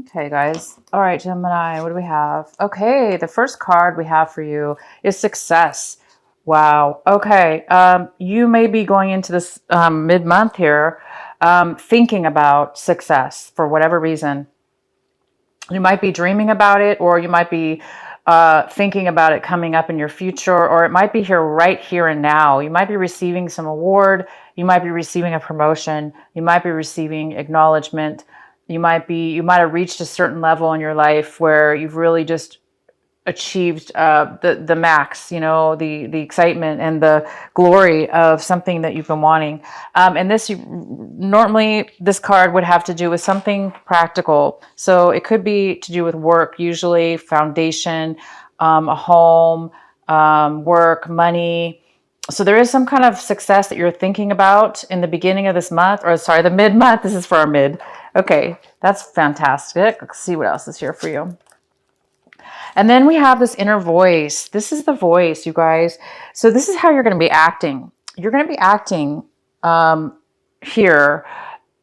Okay, guys. All right, Gemini, what do we have? Okay, the first card we have for you is success. Wow. Okay. You may be going into this mid-month here thinking about success for whatever reason. You might be dreaming about it, or you might be thinking about it coming up in your future, or it might be here right here and now. You might be receiving some award. You might be receiving a promotion. You might be receiving acknowledgement. You might have reached a certain level in your life where you've really just achieved the max, the excitement and the glory of something that you've been wanting. And normally this card would have to do with something practical. So it could be to do with work, usually foundation, a home, work, money. So there is some kind of success that you're thinking about in the beginning of this month, or sorry, the mid-month. This is for our mid. Okay, that's fantastic. Let's see what else is here for you. And then we have this inner voice. This is the voice, you guys. So this is how you're going to be acting. You're going to be acting here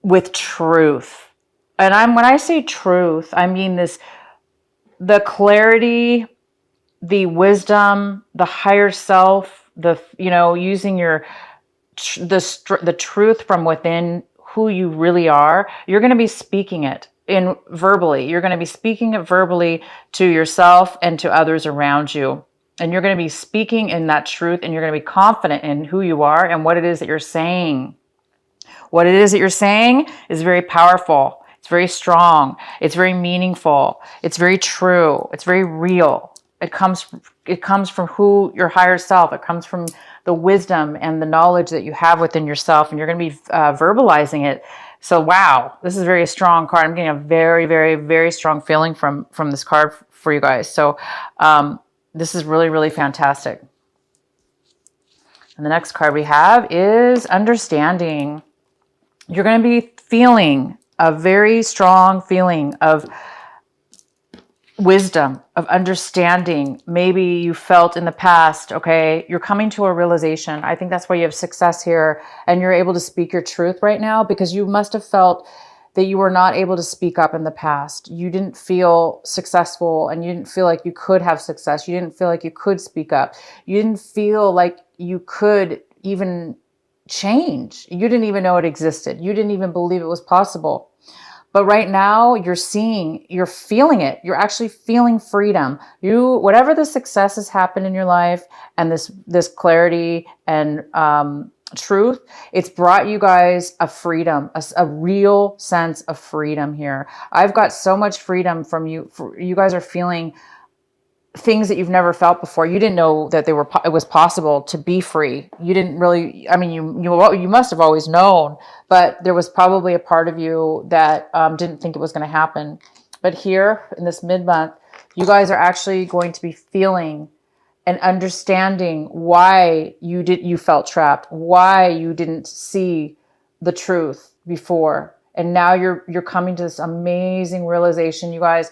with truth. And when I say truth, I mean the clarity, the wisdom, the higher self, using the truth from within who you really are. You're going to be speaking it verbally. You're going to be speaking it verbally to yourself and to others around you. And you're going to be speaking in that truth, and you're going to be confident in who you are and what it is that you're saying. What it is that you're saying is very powerful. It's very strong. It's very meaningful. It's very true. It's very real. It comes from who your higher self. It comes from the wisdom and the knowledge that you have within yourself, and you're going to be verbalizing it. So, wow, this is a very strong card. I'm getting a very, very, very strong feeling from this card for you guys. So, this is really, really fantastic. And the next card we have is understanding. You're going to be feeling a very strong feeling of wisdom, of understanding. Maybe you felt in the past, okay, you're coming to a realization. I think that's why you have success here, and you're able to speak your truth right now, because you must have felt that you were not able to speak up in the past. You didn't feel successful, and you didn't feel like you could have success. You didn't feel like you could speak up. You didn't feel like you could even change. You didn't even know it existed. You didn't even believe it was possible. But right now you're feeling it. You're actually feeling freedom. Whatever the success has happened in your life, and this clarity and truth, it's brought you guys a freedom, a real sense of freedom here. I've got so much freedom from you. You guys are feeling things that you've never felt before. You didn't know that it was possible to be free. You didn't really, I mean, you must have always known, but there was probably a part of you that didn't think it was going to happen. But here in this mid-month, you guys are actually going to be feeling and understanding why you felt trapped, why you didn't see the truth before. And now you're coming to this amazing realization, you guys.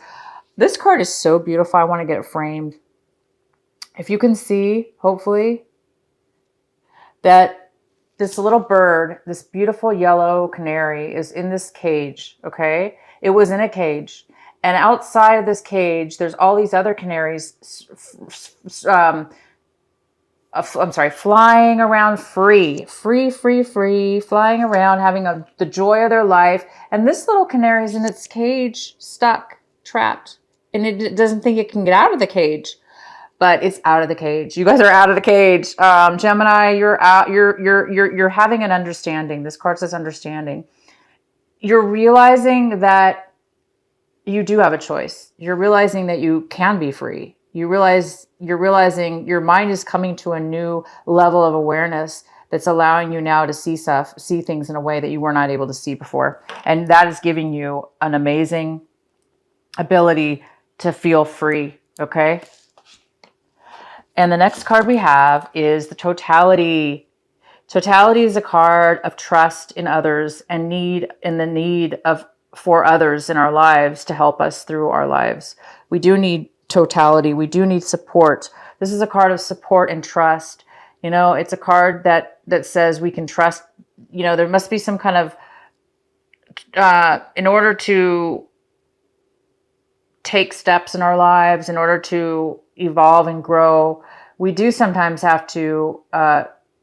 This card is so beautiful. I want to get it framed. If you can see, hopefully, that this little bird, this beautiful yellow canary, is in this cage, okay? It was in a cage. And outside of this cage, there's all these other canaries, flying around free, flying around, having the joy of their life. And this little canary is in its cage, stuck, trapped. And it doesn't think it can get out of the cage, but it's out of the cage. You guys are out of the cage. Gemini, you're out. You're having an understanding. This card says understanding. You're realizing that you do have a choice. You're realizing that you can be free. You're realizing your mind is coming to a new level of awareness that's allowing you now to see things in a way that you were not able to see before. And that is giving you an amazing ability to feel free, okay? And the next card we have is the totality. Totality is a card of trust in others and the need for others in our lives to help us through our lives. We do need totality. We do need support. This is a card of support and trust. It's a card that says we can trust. There must be some kind of in order to take steps in our lives, in order to evolve and grow, we do sometimes have to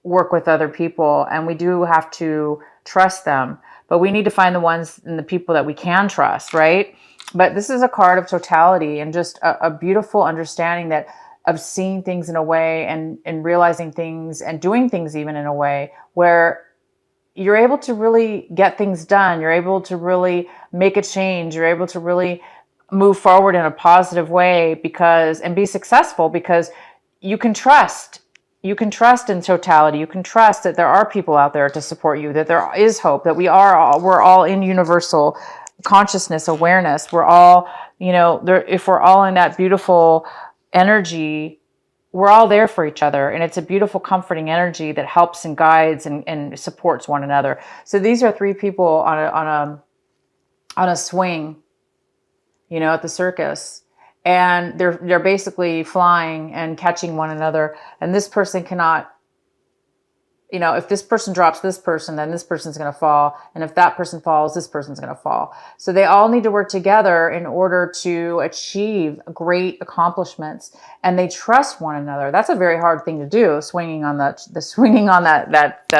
work with other people, and we do have to trust them. But we need to find the ones and the people that we can trust, right? But this is a card of totality and just a beautiful understanding that of seeing things in a way, and realizing things and doing things even in a way where you're able to really get things done. You're able to really make a change. You're able to really move forward in a positive way and be successful, because you can trust. You can trust in totality. You can trust that there are people out there to support you, that there is hope, that we're all in universal consciousness, awareness. We're all, if we're all in that beautiful energy, we're all there for each other. And it's a beautiful, comforting energy that helps and guides and supports one another. So these are three people on a swing, at the circus. And they're basically flying and catching one another. And this person cannot, if this person drops this person, then this person's going to fall. And if that person falls, this person's going to fall. So they all need to work together in order to achieve great accomplishments. And they trust one another. That's a very hard thing to do, swinging on that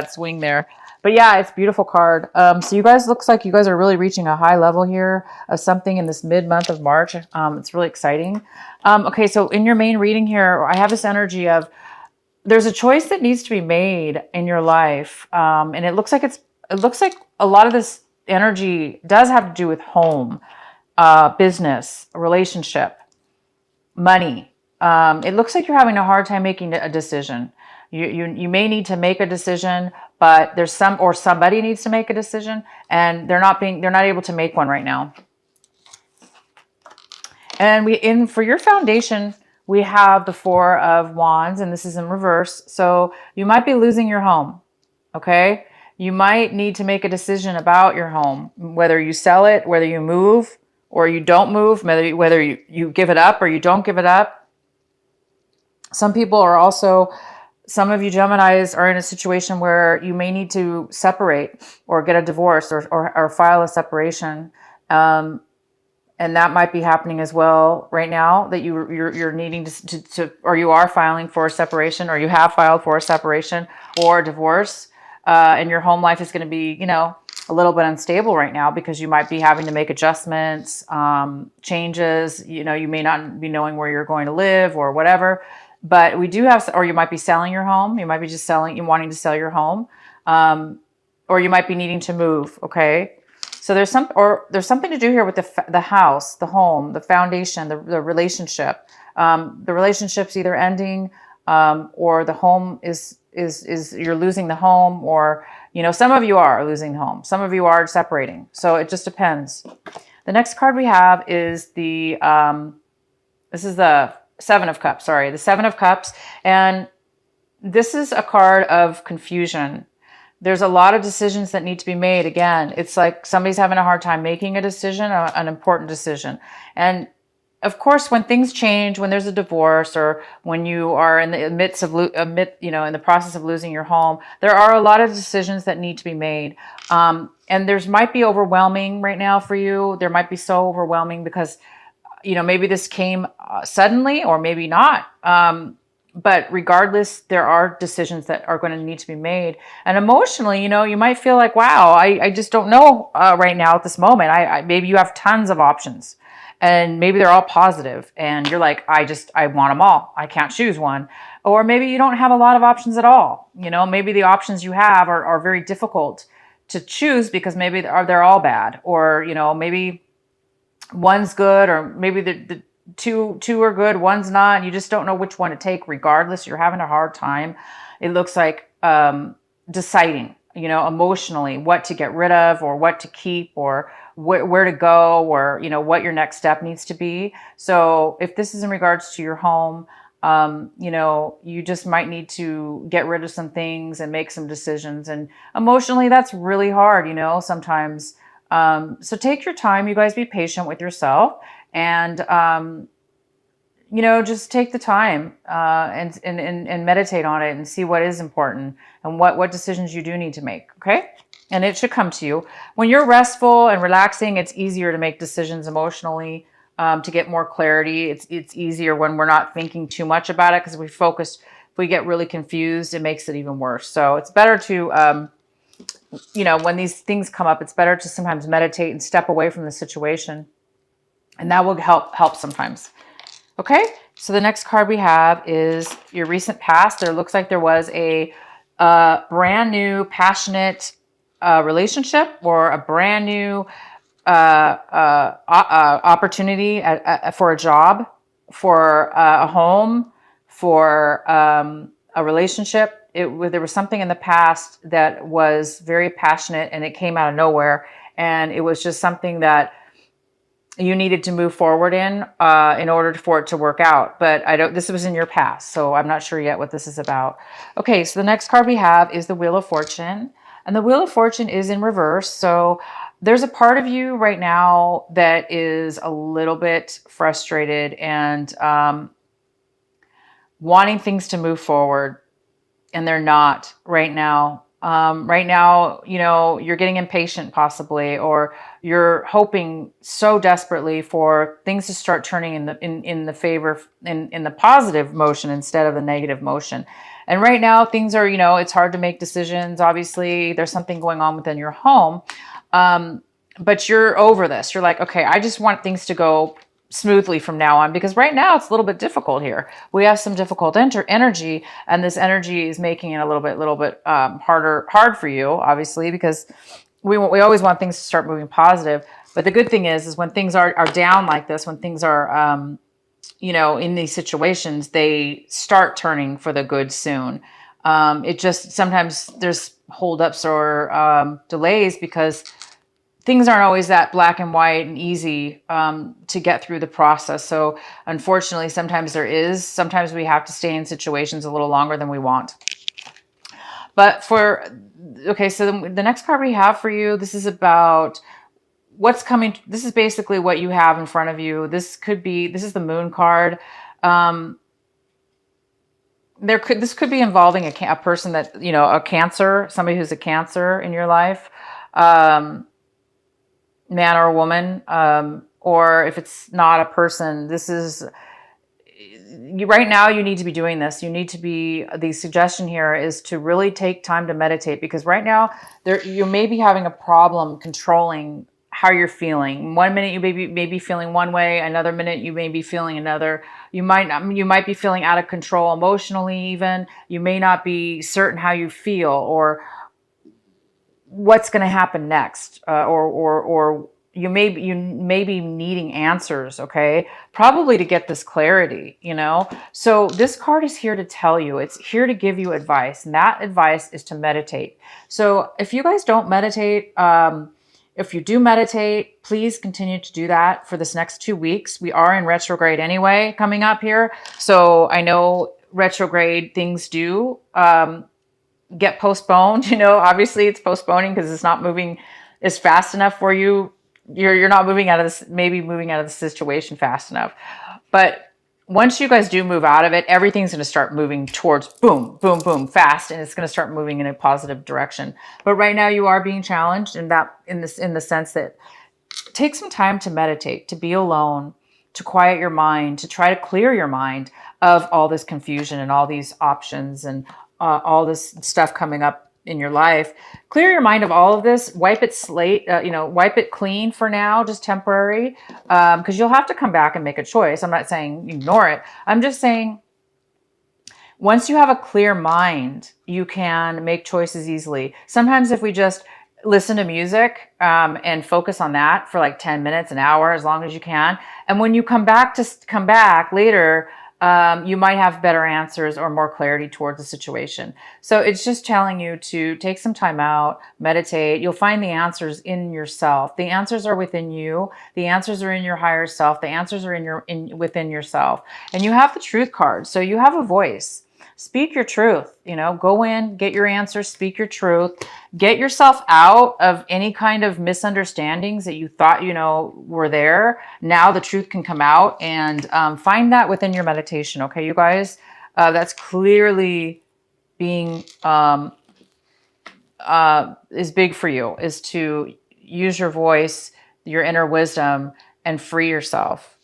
swing there. But yeah, it's a beautiful card. So you guys, looks like you guys are really reaching a high level here of something in this mid-month of March. It's really exciting. Okay, so in your main reading here, I have this energy of there's a choice that needs to be made in your life. And it looks like a lot of this energy does have to do with home, business, relationship, money. It looks like you're having a hard time making a decision. You may need to make a decision, but somebody needs to make a decision, and they're not able to make one right now. And for your foundation, we have the Four of Wands, and this is in reverse. So you might be losing your home. Okay. You might need to make a decision about your home, whether you sell it, whether you move or you don't move, whether you give it up or you don't give it up. Some of you Geminis are in a situation where you may need to separate or get a divorce or file a separation. And that might be happening as well right now, that you're needing to or you are filing for a separation, or you have filed for a separation or a divorce. And your home life is going to be, a little bit unstable right now, because you might be having to make adjustments, changes. You may not be knowing where you're going to live or whatever. But we do have, or you might be selling your home. You might be just wanting to sell your home. Or you might be needing to move. Okay. So there's something to do here with the house, the home, the foundation, the relationship. The relationship's either ending, or the home is you're losing the home, or some of you are losing the home, some of you are separating. So it just depends. The next card we have is this is the Seven of Cups. Sorry, the Seven of Cups, and this is a card of confusion. There's a lot of decisions that need to be made. Again, it's like somebody's having a hard time making a decision, an important decision. And of course, when things change, when there's a divorce, or when you are in the midst of, in the process of losing your home, there are a lot of decisions that need to be made. And there's might be overwhelming right now for you. There might be so overwhelming because, maybe this came suddenly, or maybe not. But regardless, there are decisions that are going to need to be made. And emotionally, you might feel like, wow, I just don't know right now at this moment. Maybe you have tons of options, and maybe they're all positive, and you're like, I want them all. I can't choose one. Or maybe you don't have a lot of options at all. Maybe the options you have are very difficult to choose, because maybe they're all bad, or, maybe one's good, or maybe the two are good, one's not. You just don't know which one to take. Regardless, you're having a hard time. It looks like deciding, emotionally, what to get rid of, or what to keep, or where to go, or what your next step needs to be. So if this is in regards to your home, you just might need to get rid of some things and make some decisions. And emotionally, that's really hard, sometimes. So take your time, you guys. Be patient with yourself. And, just take the time and meditate on it, and see what is important, and what decisions you do need to make. Okay. And it should come to you. When you're restful and relaxing, it's easier to make decisions emotionally. to get more clarity. It's easier when we're not thinking too much about it, because if we get really confused, it makes it even worse. So it's better to, when these things come up, it's better to sometimes meditate and step away from the situation. And that will help sometimes. Okay, so the next card we have is your recent past. There looks like there was a brand new passionate relationship, or a brand new opportunity for a job, for a home, for a relationship. There was something in the past that was very passionate, and it came out of nowhere. And it was just something that you needed to move forward in order for it to work out. But this was in your past, so I'm not sure yet what this is about. Okay, so the next card we have is the Wheel of Fortune. And the Wheel of Fortune is in reverse. So there's a part of you right now that is a little bit frustrated and wanting things to move forward, and they're not right now. Right now, you're getting impatient possibly, or you're hoping so desperately for things to start turning in the favor, in the positive motion instead of the negative motion. And right now things are, it's hard to make decisions. Obviously there's something going on within your home. But you're over this. You're like, okay, I just want things to go smoothly from now on, because right now it's a little bit difficult here. We have some difficult energy, and this energy is making it a little bit hard for you, obviously, because we always want things to start moving positive. But the good thing is when things are down like this, when things are in these situations, they start turning for the good soon. It just sometimes there's holdups or delays, because things aren't always that black and white and easy to get through the process. So unfortunately, sometimes we have to stay in situations a little longer than we want. But so the next card we have for you, this is about what's coming. This is basically what you have in front of you. This is the Moon card. This could be involving a person that, a Cancer, somebody who's a Cancer in your life. Man or woman, or if it's not a person, right now you need to be doing this. The suggestion here is to really take time to meditate, because right now you may be having a problem controlling how you're feeling. 1 minute you may be feeling one way, another minute you may be feeling another. You might be feeling out of control emotionally even. You may not be certain how you feel, or what's going to happen next, or you may be needing answers, okay, probably to get this clarity, So this card is here to tell you, it's here to give you advice, and that advice is to meditate. So if you guys don't meditate, if you do meditate, please continue to do that for this next 2 weeks. We are in retrograde anyway coming up here, so I know retrograde things do get postponed. Obviously it's postponing because it's not moving as fast enough for you. You're not moving out of the situation fast enough. But once you guys do move out of it, everything's going to start moving towards boom, boom, boom, fast, and it's going to start moving in a positive direction. But right now you are being challenged in the sense that take some time to meditate, to be alone, to quiet your mind, to try to clear your mind of all this confusion and all these options and all this stuff coming up in your life. Clear your mind of all of this, wipe it clean for now, just temporary, because you'll have to come back and make a choice. I'm not saying ignore it. I'm just saying once you have a clear mind, you can make choices easily. Sometimes if we just listen to music and focus on that for like 10 minutes, an hour, as long as you can. And when you come back later, you might have better answers or more clarity towards the situation. So it's just telling you to take some time out, meditate. You'll find the answers in yourself. The answers are within you. The answers are in your higher self. The answers are within yourself. And you have the Truth card. So you have a voice. Speak your truth, go in, get your answers, speak your truth, get yourself out of any kind of misunderstandings that you thought, were there. Now the truth can come out, and find that within your meditation. Okay, you guys, that's clearly being, is big for you, is to use your voice, your inner wisdom, and free yourself.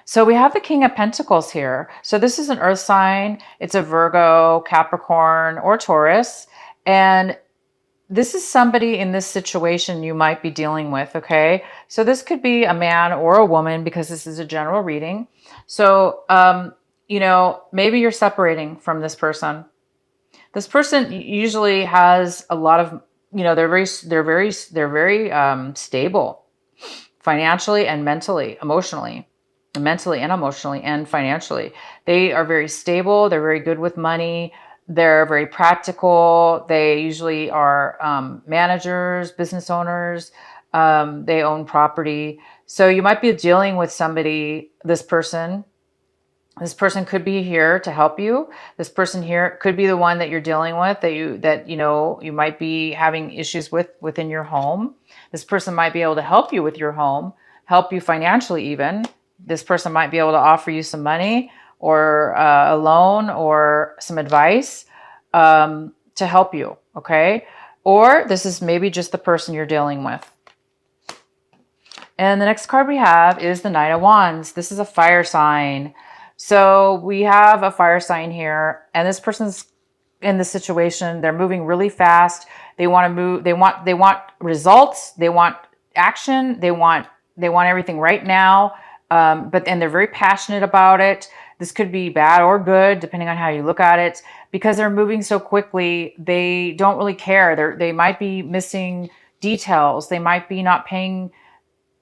So we have the King of Pentacles here. So this is an earth sign. It's a Virgo, Capricorn, or Taurus. And this is somebody in this situation you might be dealing with, okay? So this could be a man or a woman because this is a general reading. So, you know, maybe you're separating from this person. This person usually has a lot of, you know, they're very stable financially and mentally, emotionally, mentally and emotionally and financially. They are very stable. They're very good with money. They're very practical. They usually are managers, business owners. They own property. So you might be dealing with somebody, this person. This person could be here to help you. This person here could be the one that you're dealing with that you might be having issues with within your home. This person might be able to help you with your home, help you financially even. This person might be able to offer you some money or a loan or some advice to help you, okay? Or this is maybe just the person you're dealing with. And the next card we have is the Knight of Wands. This is a fire sign. So we have a fire sign here, and this person's in this situation. They're moving really fast. They want to move. They want results. They want action. They want everything right now. And they're very passionate about it. This could be bad or good, depending on how you look at it. Because they're moving so quickly, they don't really care. They might be missing details. They might be not paying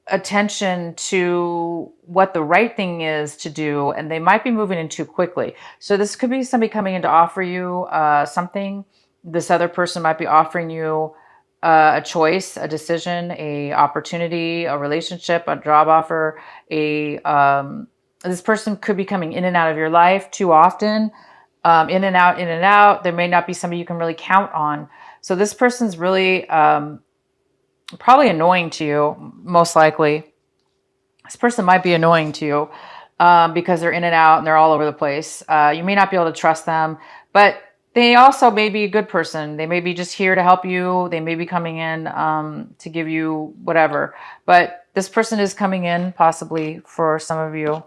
attention to what the right thing is to do, and they might be moving in too quickly. So this could be somebody coming in to offer you something. This other person might be offering you a choice, a decision, a opportunity, a relationship, a job offer. This person could be coming in and out of your life too often, in and out, in and out. There may not be somebody you can really count on. So this person's really probably annoying to you, most likely. This person might be annoying to you because they're in and out and they're all over the place. You may not be able to trust them, but they also may be a good person. They may be just here to help you. They may be coming in to give you whatever. But this person is coming in possibly for some of you.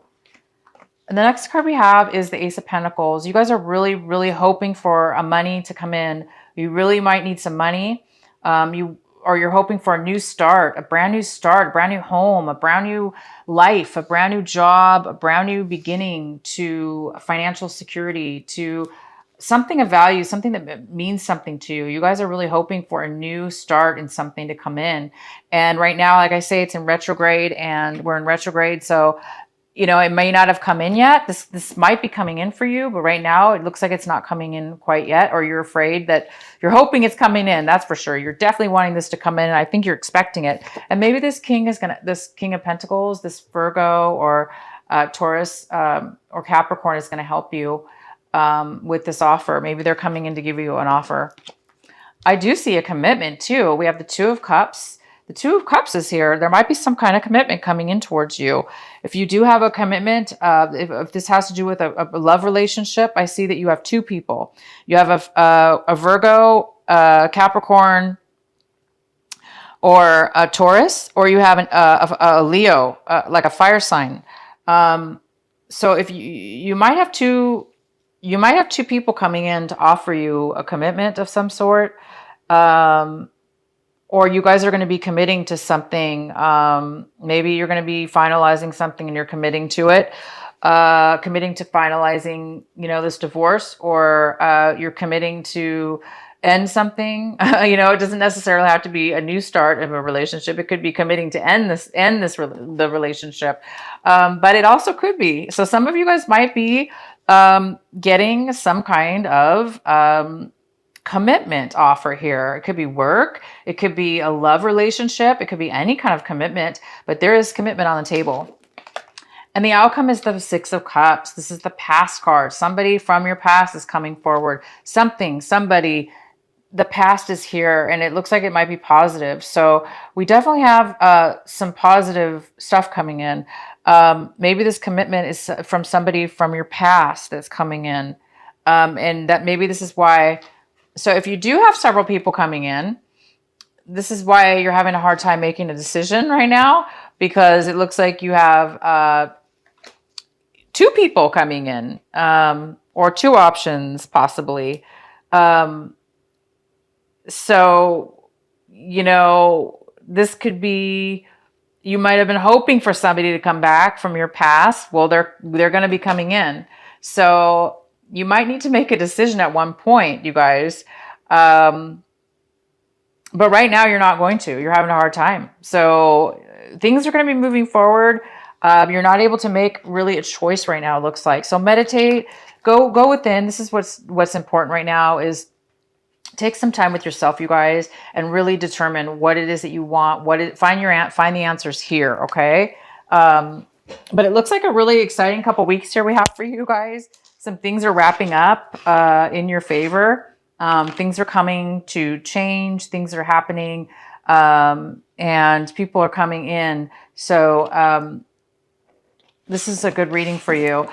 And the next card we have is the Ace of Pentacles. You guys are really, really hoping for a money to come in. You really might need some money. You're hoping for a new start, a brand new home, a brand new life, a brand new job, a brand new beginning, to financial security, to something of value, something that means something to you. You guys are really hoping for a new start and something to come in. And right now, like I say, it's in retrograde, and we're in retrograde. So, you know, it may not have come in yet. This might be coming in for you, but right now it looks like it's not coming in quite yet, or you're afraid that you're hoping it's coming in. That's for sure. You're definitely wanting this to come in, and I think you're expecting it. And maybe this King of Pentacles, this Virgo or Taurus or Capricorn is going to help you with this offer. Maybe they're coming in to give you an offer. I do see a commitment too. We have the Two of Cups. The Two of Cups is here. There might be some kind of commitment coming in towards you. If you do have a commitment, if this has to do with a love relationship, I see that you have two people. You have a Virgo, Capricorn, or a Taurus, or you have a Leo, like a fire sign. So if you might have two people coming in to offer you a commitment of some sort. Or you guys are going to be committing to something. Maybe you're going to be finalizing something and you're committing to it. Committing to finalizing, this divorce, or you're committing to end something. It doesn't necessarily have to be a new start of a relationship. It could be committing to end the relationship. But it also could be. So some of you guys might be getting some kind of commitment offer here. It could be work. It could be a love relationship. It could be any kind of commitment, but there is commitment on the table. And the outcome is the Six of Cups. This is the past card. Somebody from your past is coming forward. Somebody, the past is here, and it looks like it might be positive. So we definitely have some positive stuff coming in. Maybe this commitment is from somebody from your past that's coming in. And that maybe this is why. So if you do have several people coming in, this is why you're having a hard time making a decision right now. because it looks like you have two people coming in, or two options possibly. So, you know, this could be, you might have been hoping for somebody to come back from your past. Well, they're going to be coming in. So you might need to make a decision at one point, you guys. But right now you're not going to. You're having a hard time. So things are going to be moving forward. You're not able to make really a choice right now, it looks like. So meditate, go within. This is what's important right now, is take some time with yourself, you guys, and really determine what it is that you want. Find the answers here, okay? But it looks like a really exciting couple weeks here we have for you guys. Some things are wrapping up in your favor. Things are coming to change. Things are happening, and people are coming in. So this is a good reading for you.